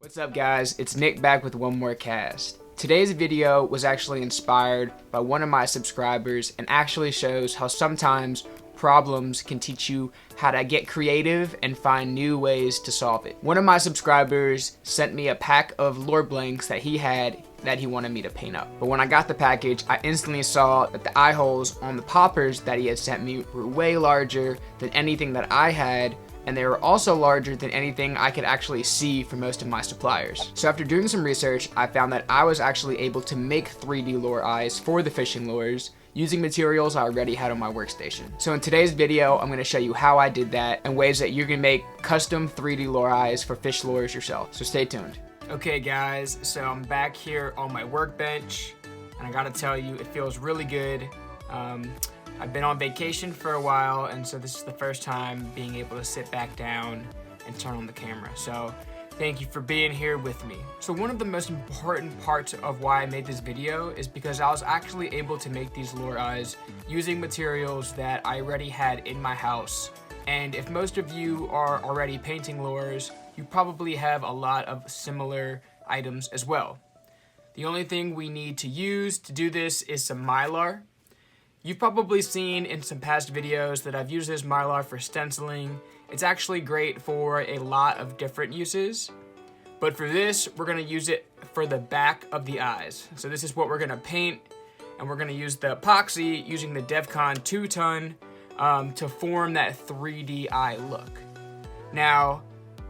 What's up guys, it's Nick back with One More Cast. Today's video was actually inspired by one of my subscribers and actually shows how sometimes problems can teach you how to get creative and find new ways to solve it. One of my subscribers sent me a pack of lure blanks that he had that he wanted me to paint up. But when I got the package, I instantly saw that the eye holes on the poppers that he had sent me were way larger than anything that I had, and they were also larger than anything I could actually see from most of my suppliers. So after doing some research, I found that I was actually able to make 3D lure eyes for the fishing lures using materials I already had on my workstation. So in today's video, I'm gonna show you how I did that and ways that you can make custom 3D lure eyes for fish lures yourself. So stay tuned. Okay guys, so I'm back here on my workbench, and I gotta tell you, it feels really good. I've been on vacation for a while, and so this is the first time being able to sit back down and turn on the camera. So thank you for being here with me. So one of the most important parts of why I made this video is because I was actually able to make these lure eyes using materials that I already had in my house. And if most of you are already painting lures, you probably have a lot of similar items as well. The only thing we need to use to do this is some Mylar. You've probably seen in some past videos that I've used this Mylar for stenciling. It's actually great for a lot of different uses, but for this, we're gonna use it for the back of the eyes. So this is what we're gonna paint, and we're gonna use the epoxy using the DevCon 2-ton to form that 3D eye look. Now,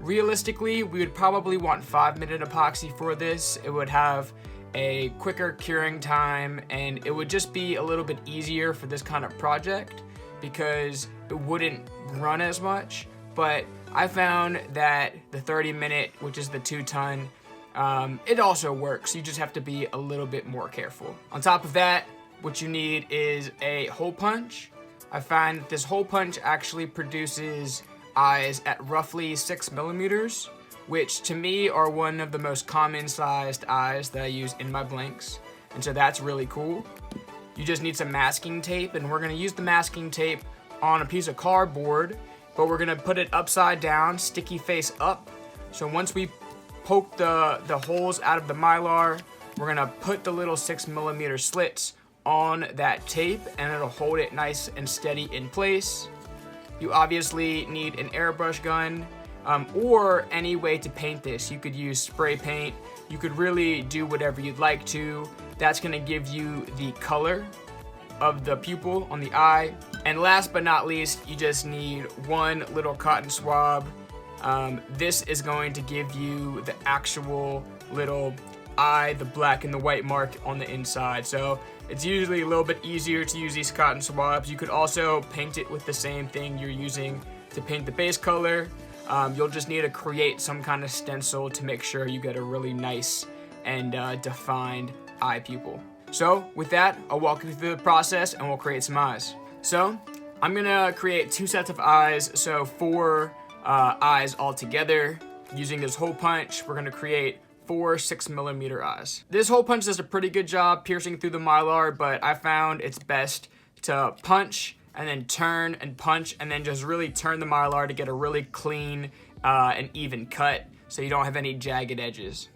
realistically, we would probably want 5-minute epoxy for this. It would have a quicker curing time, and it would just be a little bit easier for this kind of project because it wouldn't run as much. But I found that the 30-minute, which is the 2-ton, it also works. You just have to be a little bit more careful. On top of that, what you need is a hole punch. I find that this hole punch actually produces eyes at roughly 6 millimeters, which to me are one of the most common sized eyes that I use in my blanks. And so that's really cool. You just need some masking tape, and we're gonna use the masking tape on a piece of cardboard, but we're gonna put it upside down, sticky face up. So once we poke the holes out of the Mylar, we're gonna put the little 6 millimeter slits on that tape, and it'll hold it nice and steady in place. You obviously need an airbrush gun, or any way to paint this. You could use spray paint. You could really do whatever you'd like to. That's gonna give you the color of the pupil on the eye. And last but not least, you just need one little cotton swab. This is going to give you the actual little eye, the black and the white mark on the inside. So it's usually a little bit easier to use these cotton swabs. You could also paint it with the same thing you're using to paint the base color. You'll just need to create some kind of stencil to make sure you get a really nice and defined eye pupil. So with that, I'll walk you through the process and we'll create some eyes. So I'm gonna create 2 sets of eyes, so 4 eyes all together. Using this hole punch, we're gonna create 4 6 millimeter eyes. This hole punch does a pretty good job piercing through the Mylar, but I found it's best to punch and then turn and punch, and then just really turn the Mylar to get a really clean and even cut so you don't have any jagged edges.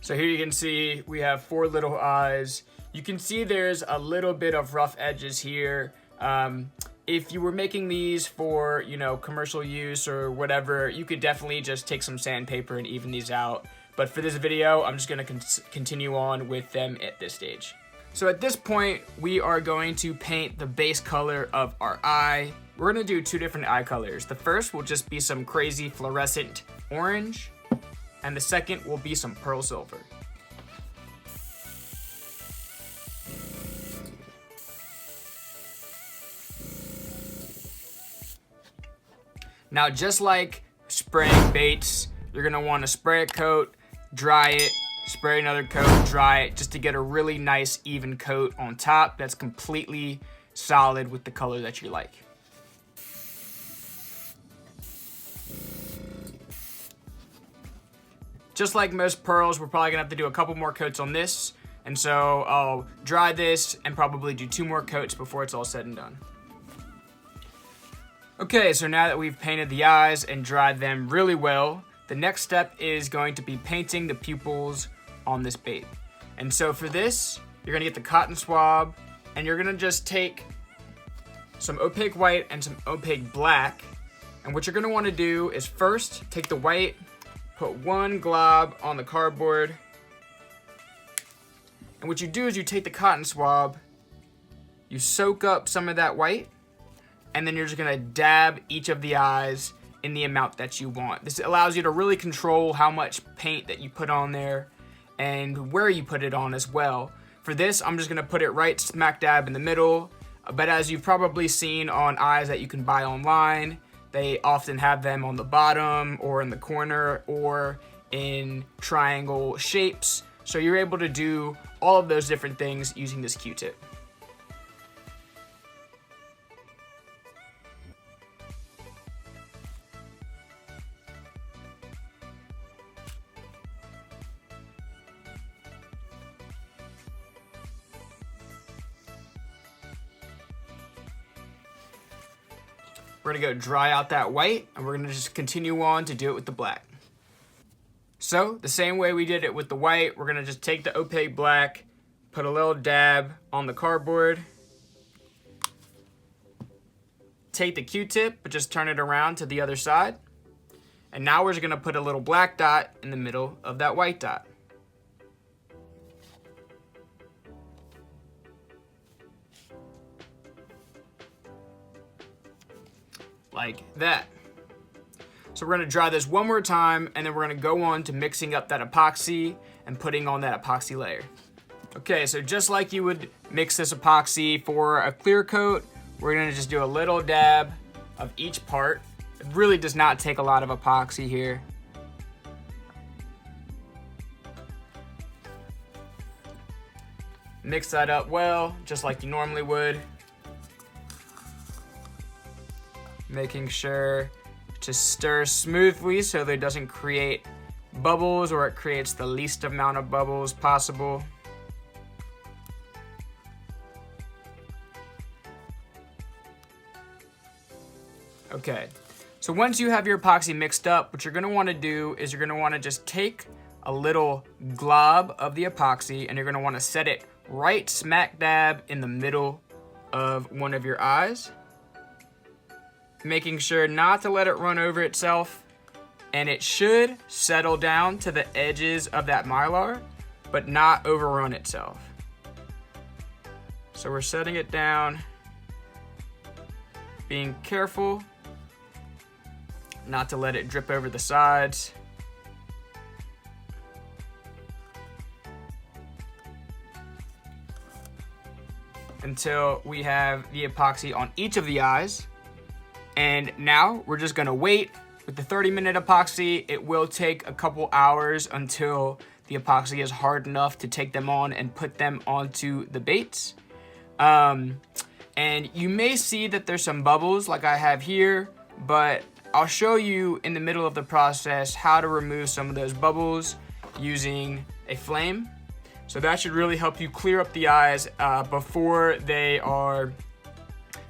So here you can see we have 4 little eyes. You can see there's a little bit of rough edges here. If you were making these for, commercial use or whatever, you could definitely just take some sandpaper and even these out. But for this video, I'm just gonna continue on with them at this stage. So at this point, we are going to paint the base color of our eye. We're gonna do 2 different eye colors. The first will just be some crazy fluorescent orange, and the second will be some pearl silver. Now, just like spraying baits, you're gonna wanna spray a coat, dry it, spray another coat, dry it, just to get a really nice even coat on top that's completely solid with the color that you like. Just like most pearls, we're probably gonna have to do a couple more coats on this. And so I'll dry this and probably do 2 more coats before it's all said and done. Okay, so now that we've painted the eyes and dried them really well, the next step is going to be painting the pupils on this bait. And so for this, you're gonna get the cotton swab and you're gonna just take some opaque white and some opaque black. And what you're gonna wanna do is first take the white, put 1 glob on the cardboard. And what you do is you take the cotton swab, you soak up some of that white, and then you're just gonna dab each of the eyes in the amount that you want. This allows you to really control how much paint that you put on there and where you put it on as well. For this, I'm just gonna put it right smack dab in the middle, but as you've probably seen on eyes that you can buy online, they often have them on the bottom or in the corner or in triangle shapes. So you're able to do all of those different things using this Q-tip. We're gonna go dry out that white and we're gonna just continue on to do it with the black. So the same way we did it with the white, we're gonna just take the opaque black, put a little dab on the cardboard, take the Q-tip, but just turn it around to the other side. And now we're just gonna put a little black dot in the middle of that white dot. Like that. So we're gonna dry this 1 more time and then we're gonna go on to mixing up that epoxy and putting on that epoxy layer. Okay, so just like you would mix this epoxy for a clear coat, we're gonna just do a little dab of each part. It really does not take a lot of epoxy here. Mix that up well, just like you normally would. Making sure to stir smoothly so that it doesn't create bubbles or it creates the least amount of bubbles possible. Okay, so once you have your epoxy mixed up, what you're gonna wanna do is you're gonna wanna just take a little glob of the epoxy and you're gonna wanna set it right smack dab in the middle of one of your eyes, making sure not to let it run over itself, and it should settle down to the edges of that mylar, but not overrun itself. So we're setting it down, being careful not to let it drip over the sides. Until we have the epoxy on each of the eyes. And now we're just gonna wait. With the 30-minute epoxy, it will take a couple hours until the epoxy is hard enough to take them on and put them onto the baits. And you may see that there's some bubbles like I have here, but I'll show you in the middle of the process how to remove some of those bubbles using a flame. So that should really help you clear up the eyes before they are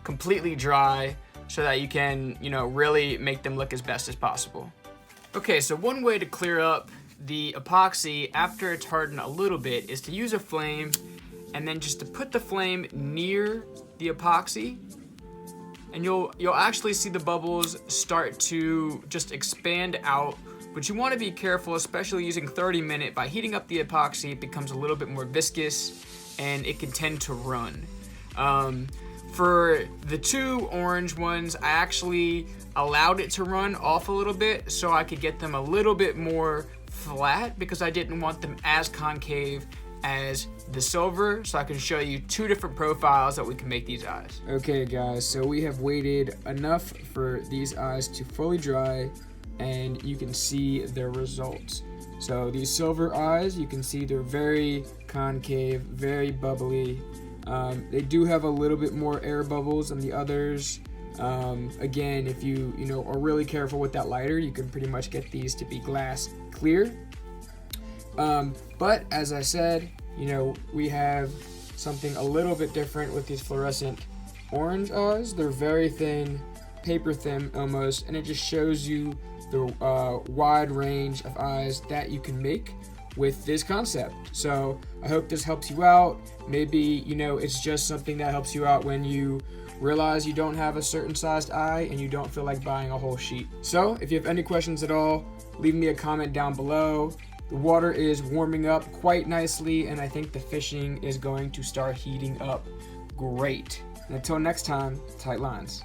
completely dry, so that you can, really make them look as best as possible. Okay, so one way to clear up the epoxy after it's hardened a little bit is to use a flame and then just to put the flame near the epoxy, and you'll actually see the bubbles start to just expand out. But you want to be careful, especially using 30-minute. By heating up the epoxy, it becomes a little bit more viscous and it can tend to run. For the 2 orange ones, I actually allowed it to run off a little bit so I could get them a little bit more flat, because I didn't want them as concave as the silver. So I can show you 2 different profiles that we can make these eyes. Okay guys, so we have waited enough for these eyes to fully dry and you can see their results. So these silver eyes, you can see they're very concave, very bubbly. They do have a little bit more air bubbles than the others. Again, if you are really careful with that lighter, you can pretty much get these to be glass clear. But as I said, we have something a little bit different with these fluorescent orange eyes. They're very thin, paper thin almost, and it just shows you the wide range of eyes that you can make with this concept. So I hope this helps you out. Maybe it's just something that helps you out when you realize you don't have a certain sized eye and you don't feel like buying a whole sheet. So if you have any questions at all, leave me a comment down below. The water is warming up quite nicely, and I think the fishing is going to start heating up great. And until next time, tight lines.